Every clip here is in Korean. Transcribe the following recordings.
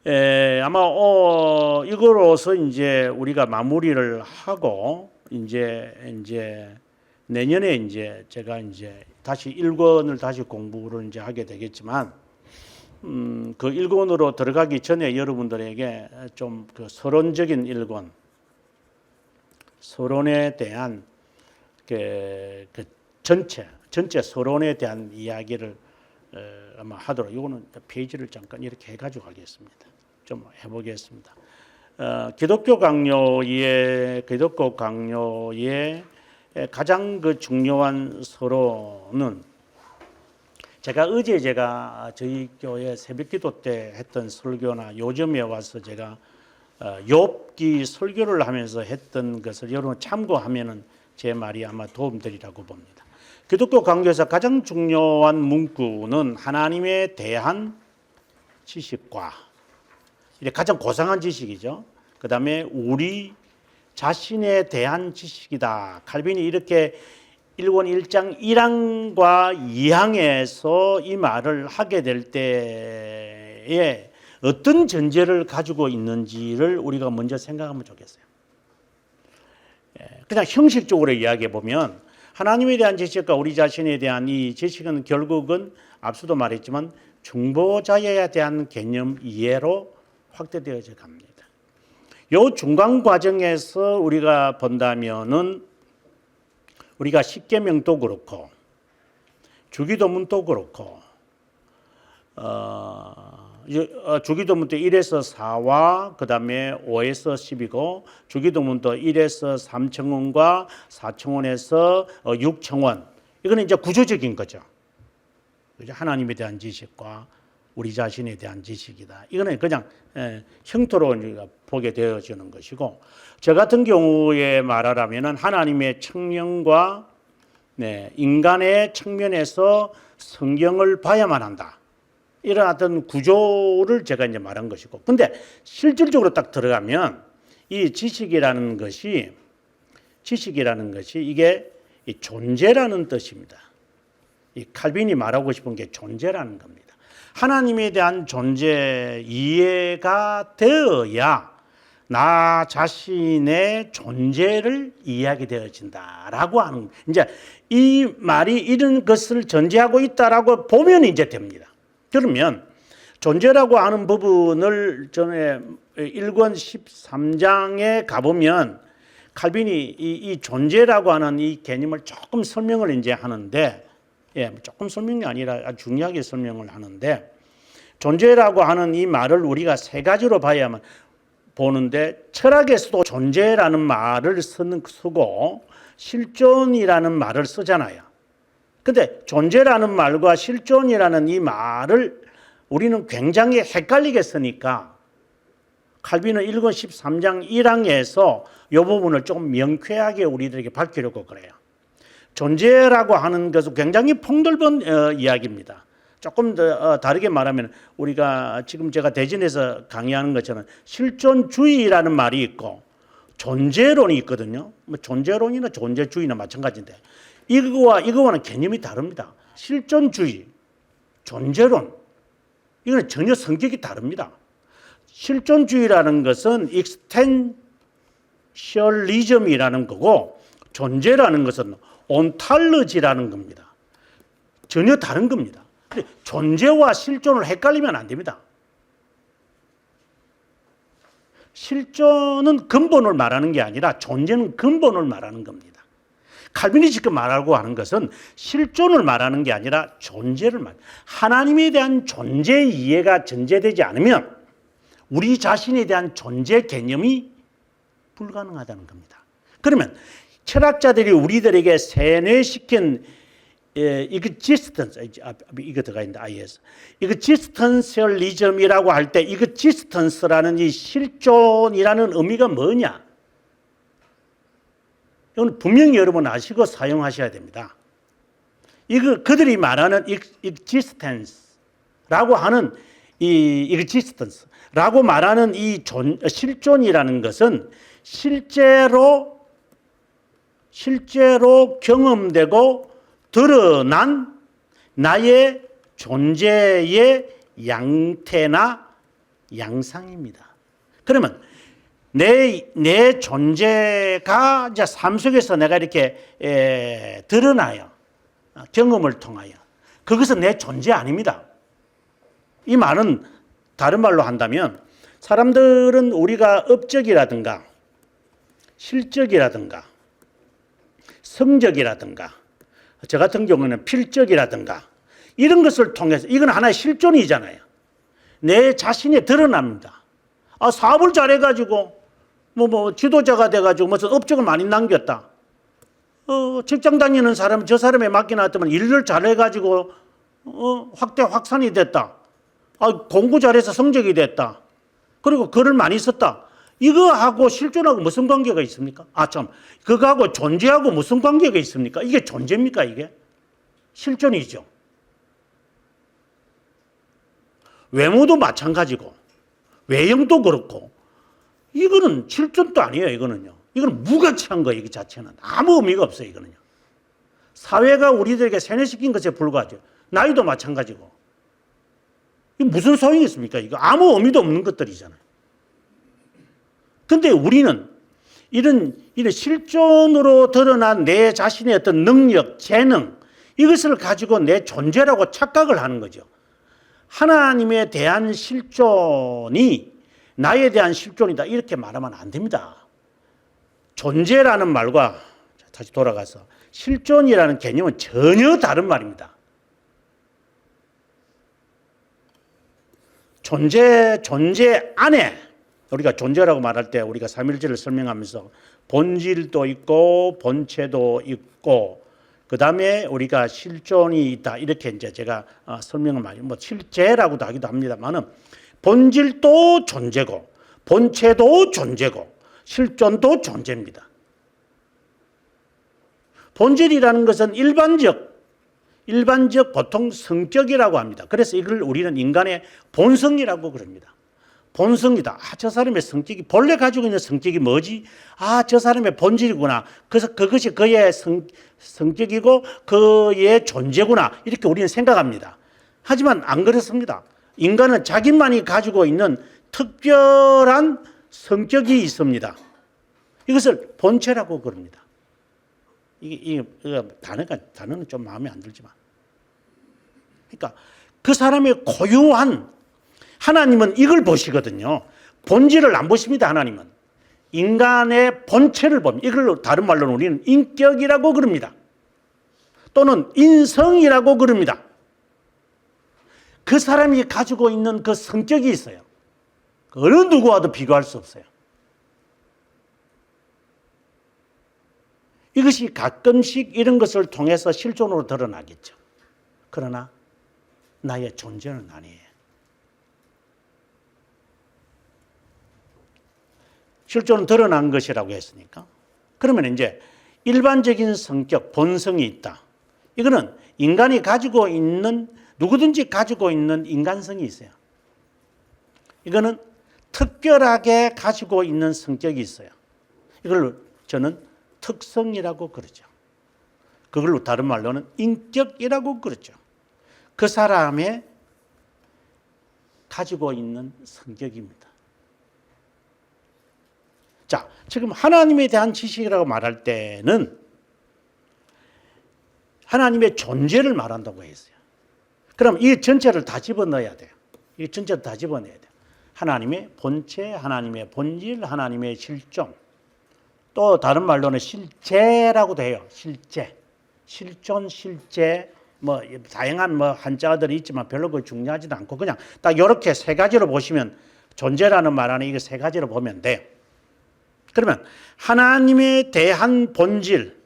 아마 이거로서 이제 우리가 마무리를 하고 이제 내년에 이제 제가 이제 다시 1권을 다시 공부를 이제 하게 되겠지만 그 1권으로 들어가기 전에 여러분들에게 좀 그 서론적인 1권 서론에 대한 그 전체 서론에 대한 이야기를 아마 하도록 이거는 페이지를 잠깐 이렇게 해가지고 하겠습니다. 좀 해보겠습니다. 기독교 강요의 가장 그 중요한 서론은 제가 저희 교회 새벽기도 때 했던 설교나 요즘에 와서 제가 욥기 설교를 하면서 했던 것을 여러분 참고하면은 제 말이 아마 도움되리라고 봅니다. 기독교 강조에서 가장 중요한 문구는 하나님에 대한 지식과 이게 가장 고상한 지식이죠. 그 다음에 우리 자신에 대한 지식이다. 칼빈이 이렇게 1권 1장 1항과 2항에서 이 말을 하게 될 때에 어떤 전제를 가지고 있는지를 우리가 먼저 생각하면 좋겠어요. 그냥 형식적으로 이야기해 보면 하나님에 대한 지식과 우리 자신에 대한 이 지식은 결국은 앞서도 말했지만 중보자에 대한 개념 이해로 확대되어져 갑니다. 요 중간 과정에서 우리가 본다면은 우리가 십계명도 그렇고 주기도문도 그렇고 주기도문도 1에서 4와 그 다음에 5에서 10이고 주기도문도 1에서 3청원과 4청원에서 6청원 이거는 이제 구조적인 거죠. 하나님에 대한 지식과 우리 자신에 대한 지식이다. 이거는 그냥 형태로 우리가 보게 되어지는 것이고 저 같은 경우에 말하자면 하나님의 청년과 인간의 측면에서 성경을 봐야만 한다. 이런 어떤 구조를 제가 이제 말한 것이고, 근데 실질적으로 딱 들어가면 이 지식이라는 것이 이게 존재라는 뜻입니다. 이 칼빈이 말하고 싶은 게 존재라는 겁니다. 하나님에 대한 존재 이해가 되어야 나 자신의 존재를 이해하게 되어진다라고 하는, 이제 이 말이 이런 것을 전제하고 있다라고 보면 이제 됩니다. 그러면 존재라고 하는 부분을 전에 1권 13장에 가보면 칼빈이 이 존재라고 하는 이 개념을 조금 설명을 이제 하는데, 조금 설명이 아니라 아주 중요하게 설명을 하는데, 존재라고 하는 이 말을 우리가 세 가지로 봐야만 보는데, 철학에서도 존재라는 말을 쓰고 실존이라는 말을 쓰잖아요. 근데 존재라는 말과 실존이라는 이 말을 우리는 굉장히 헷갈리게 쓰니까 칼빈은 1권 13장 1항에서 이 부분을 조금 명쾌하게 우리들에게 밝히려고 그래요. 존재라고 하는 것은 굉장히 폭넓은 이야기입니다. 조금 더 다르게 말하면 우리가 지금 제가 대전에서 강의하는 것처럼 실존주의라는 말이 있고 존재론이 있거든요. 뭐 존재론이나 존재주의나 마찬가지인데 이거와는 개념이 다릅니다. 실존주의, 존재론, 이거는 전혀 성격이 다릅니다. 실존주의라는 것은 익스텐셜리즘이라는 거고 존재라는 것은 온탈러지라는 겁니다. 전혀 다른 겁니다. 근데 존재와 실존을 헷갈리면 안 됩니다. 실존은 근본을 말하는 게 아니라 존재는 근본을 말하는 겁니다. 칼빈이 지금 말하고 하는 것은 실존을 말하는 게 아니라 존재를 말합니다. 하나님에 대한 존재 이해가 전제되지 않으면 우리 자신에 대한 존재 개념이 불가능하다는 겁니다. 그러면 철학자들이 우리들에게 세뇌시킨 existence, 이거 들어가 있는데 IS, existentialism이라고 할 때 existence라는 이 실존이라는 의미가 뭐냐? 이건 분명히 여러분 아시고 사용하셔야 됩니다. 이거 그들이 말하는 existence라고 하는 이 existence라고 말하는 이 실존이라는 것은 실제로 경험되고 드러난 나의 존재의 양태나 양상입니다. 그러면 내 존재가 이제 삶 속에서 내가 이렇게 드러나요. 경험을 통하여. 그것은 내 존재 아닙니다. 이 말은 다른 말로 한다면 사람들은 우리가 업적이라든가 실적이라든가 성적이라든가 저 같은 경우는 필적이라든가 이런 것을 통해서 이건 하나의 실존이잖아요. 내 자신이 드러납니다. 사업을 잘해가지고 지도자가 돼가지고 무슨 업적을 많이 남겼다. 직장 다니는 사람 저 사람에 맡겨놨더만 일을 잘해가지고 확산이 됐다. 공부 잘해서 성적이 됐다. 그리고 글을 많이 썼다. 이거하고 실존하고 무슨 관계가 있습니까? 그거하고 존재하고 무슨 관계가 있습니까? 이게 존재입니까, 이게? 실존이죠. 외모도 마찬가지고, 외형도 그렇고, 이거는 실존도 아니에요, 이거는요. 이거는 무가치한 거예요, 이 자체는. 아무 의미가 없어요, 이거는요. 사회가 우리들에게 세뇌시킨 것에 불과하죠. 나이도 마찬가지고. 이게 무슨 소용이 있습니까? 이거 아무 의미도 없는 것들이잖아요. 근데 우리는 이런 실존으로 드러난 내 자신의 어떤 능력, 재능, 이것을 가지고 내 존재라고 착각을 하는 거죠. 하나님에 대한 실존이 나에 대한 실존이다. 이렇게 말하면 안 됩니다. 존재라는 말과 다시 돌아가서 실존이라는 개념은 전혀 다른 말입니다. 존재 안에 우리가 존재라고 말할 때 우리가 삼일체를 설명하면서 본질도 있고 본체도 있고 그 다음에 우리가 실존이 있다 이렇게 이제 제가 설명을 많이 실제라고도 하기도 합니다만은 본질도 존재고 본체도 존재고 실존도 존재입니다. 본질이라는 것은 일반적 보통 성격이라고 합니다. 그래서 이걸 우리는 인간의 본성이라고 그럽니다. 본성이다. 저 사람의 성격이 본래 가지고 있는 성격이 뭐지? 저 사람의 본질이구나. 그래서 그것이 그의 성격이고 그의 존재구나. 이렇게 우리는 생각합니다. 하지만 안 그렇습니다. 인간은 자기만이 가지고 있는 특별한 성격이 있습니다. 이것을 본체라고 그럽니다. 이게 단어는 좀 마음에 안 들지만. 그러니까 그 사람의 고유한 하나님은 이걸 보시거든요. 본질을 안 보십니다, 하나님은. 인간의 본체를 봅니다. 이걸 다른 말로는 우리는 인격이라고 그럽니다. 또는 인성이라고 그럽니다. 그 사람이 가지고 있는 그 성격이 있어요. 어느 누구와도 비교할 수 없어요. 이것이 가끔씩 이런 것을 통해서 실존으로 드러나겠죠. 그러나 나의 존재는 아니에요. 실존은 드러난 것이라고 했으니까. 그러면 이제 일반적인 성격, 본성이 있다. 이거는 인간이 가지고 있는, 누구든지 가지고 있는 인간성이 있어요. 이거는 특별하게 가지고 있는 성격이 있어요. 이걸 저는 특성이라고 그러죠. 그걸로 다른 말로는 인격이라고 그러죠. 그 사람의 가지고 있는 성격입니다. 자, 지금 하나님에 대한 지식이라고 말할 때는 하나님의 존재를 말한다고 했어요. 그럼 이 전체를 다 집어넣어야 돼요. 이 전체를 다 집어넣어야 돼요. 하나님의 본체, 하나님의 본질, 하나님의 실존. 또 다른 말로는 실제라고도 해요. 실제, 실존, 실제. 다양한 한자들이 있지만 별로 그 중요하지도 않고 그냥 딱 이렇게 세 가지로 보시면 존재라는 말 안에 이거 세 가지로 보면 돼요. 그러면 하나님에 대한 본질,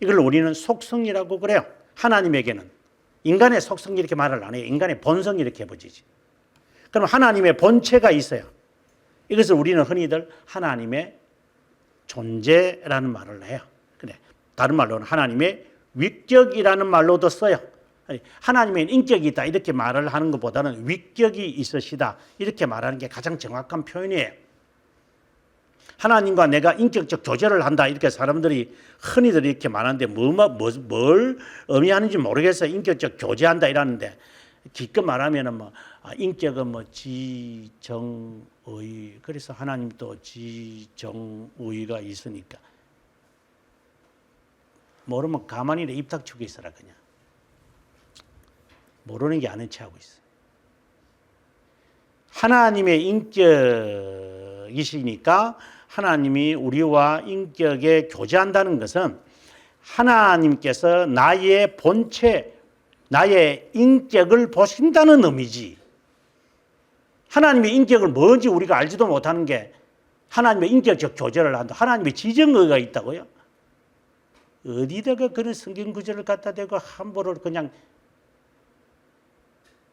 이걸 우리는 속성이라고 그래요. 하나님에게는. 인간의 속성 이렇게 말을 안 해요. 인간의 본성 이렇게 해보지. 그럼 하나님의 본체가 있어요. 이것을 우리는 흔히들 하나님의 존재라는 말을 해요. 그래. 다른 말로는 하나님의 위격이라는 말로도 써요. 하나님의 인격이 있다 이렇게 말을 하는 것보다는 위격이 있으시다 이렇게 말하는 게 가장 정확한 표현이에요. 하나님과 내가 인격적 교제를 한다 이렇게 사람들이 흔히들 이렇게 말하는데 뭘 의미하는지 모르겠어요. 인격적 교제한다 이러는데 기껏 말하면은 뭐 인격은 뭐 지정의, 그래서 하나님도 지정의가 있으니까 모르면 가만히 입 닥치고 있어라. 그냥 모르는 게 아는 체하고 있어. 하나님의 인격이시니까 하나님이 우리와 인격에 교제한다는 것은 하나님께서 나의 본체, 나의 인격을 보신다는 의미지. 하나님의 인격을 뭔지 우리가 알지도 못하는 게 하나님의 인격적 교제를 한다. 하나님의 지정의가 있다고요? 어디다가 그런 성경 구절을 갖다 대고 함부로 그냥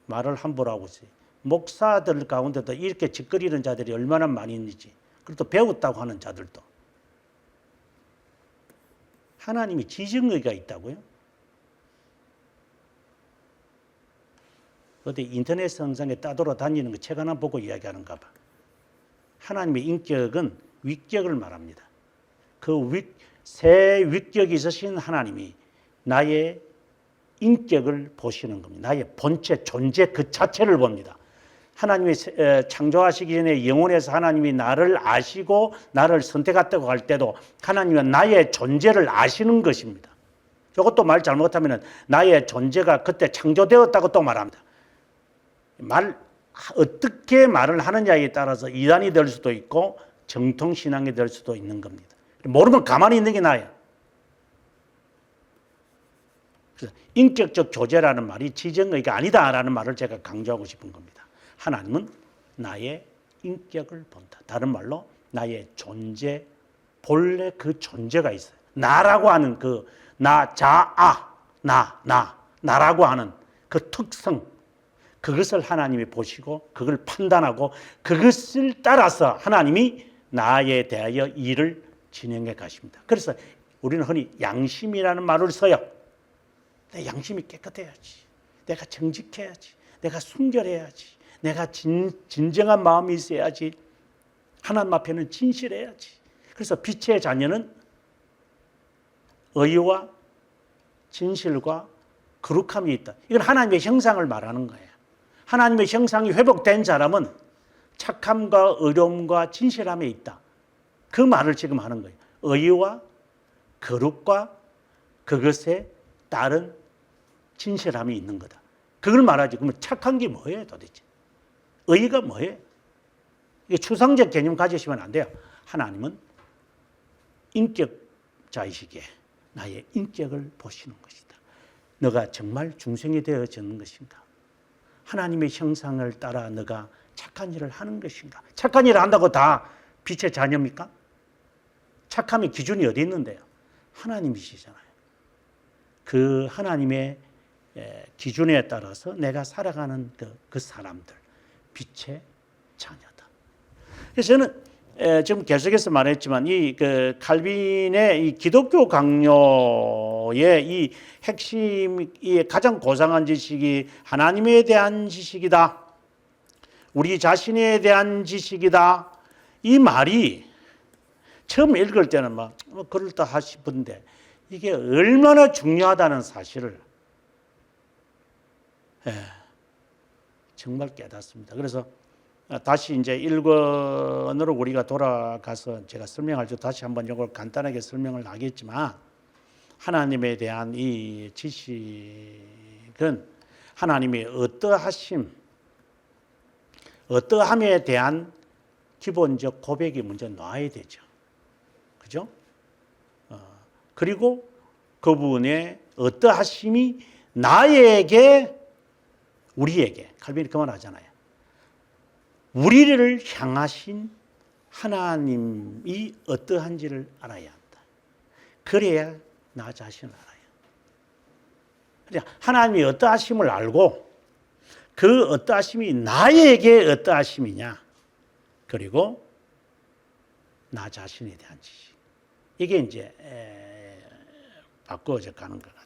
말을 함부로 하고 있어요. 목사들 가운데도 이렇게 짓거리는 자들이 얼마나 많이 있는지, 그리고 또 배웠다고 하는 자들도. 하나님이 지정의가 있다고요? 어디 인터넷 성상에 따돌아 다니는 거 책 하나 보고 이야기하는가 봐. 하나님의 인격은 위격을 말합니다. 그 새 위격이 있으신 하나님이 나의 인격을 보시는 겁니다. 나의 본체, 존재 그 자체를 봅니다. 하나님이 창조하시기 전에 영혼에서 하나님이 나를 아시고 나를 선택했다고 할 때도 하나님은 나의 존재를 아시는 것입니다. 이것도 말 잘못하면 나의 존재가 그때 창조되었다고 또 말합니다. 어떻게 말을 하느냐에 따라서 이단이 될 수도 있고 정통신앙이 될 수도 있는 겁니다. 모르면 가만히 있는 게 나아요. 그래서 인격적 교제라는 말이 지정의가 아니다라는 말을 제가 강조하고 싶은 겁니다. 하나님은 나의 인격을 본다. 다른 말로 나의 존재, 본래 그 존재가 있어요. 나라고 하는 그 나라고 하는 그 특성, 그것을 하나님이 보시고 그걸 판단하고 그것을 따라서 하나님이 나에 대하여 일을 진행해 가십니다. 그래서 우리는 흔히 양심이라는 말을 써요. 내 양심이 깨끗해야지. 내가 정직해야지. 내가 순결해야지. 내가 진정한 마음이 있어야지. 하나님 앞에는 진실해야지. 그래서 빛의 자녀는 의와 진실과 거룩함이 있다. 이건 하나님의 형상을 말하는 거예요. 하나님의 형상이 회복된 사람은 착함과 의로움과 진실함에 있다. 그 말을 지금 하는 거예요. 의와 거룩과 그것에 따른 진실함이 있는 거다. 그걸 말하지. 그러면 착한 게 뭐예요 도대체? 의가 뭐예요? 이게 추상적 개념 가지시면 안 돼요. 하나님은 인격자이시기에 나의 인격을 보시는 것이다. 너가 정말 중생이 되어지는 것인가? 하나님의 형상을 따라 너가 착한 일을 하는 것인가? 착한 일을 한다고 다 빛의 자녀입니까? 착함의 기준이 어디 있는데요? 하나님이시잖아요. 그 하나님의 기준에 따라서 내가 살아가는 그 사람들, 빛의 자녀다. 그래서 저는 지금 계속해서 말했지만 이 칼빈의 이 기독교 강요의 이 핵심, 이 가장 고상한 지식이 하나님에 대한 지식이다. 우리 자신에 대한 지식이다. 이 말이 처음 읽을 때는 막 그럴듯하 싶은데 이게 얼마나 중요하다는 사실을 정말 깨닫습니다. 그래서 다시 이제 1권으로 우리가 돌아가서 제가 설명할 때 다시 한번 이걸 간단하게 설명을 하겠지만 하나님에 대한 이 지식은 하나님의 어떠함에 대한 기본적 고백이 먼저 나와야 되죠. 그죠? 그리고 그분의 어떠하심이 나에게, 우리에게, 칼빈이 그 말 하잖아요. 우리를 향하신 하나님이 어떠한지를 알아야 한다. 그래야 나 자신을 알아요. 하나님이 어떠하심을 알고 그 어떠하심이 나에게 어떠하심이냐. 그리고 나 자신에 대한 지식. 이게 이제 바꿔져 가는 것 같아요.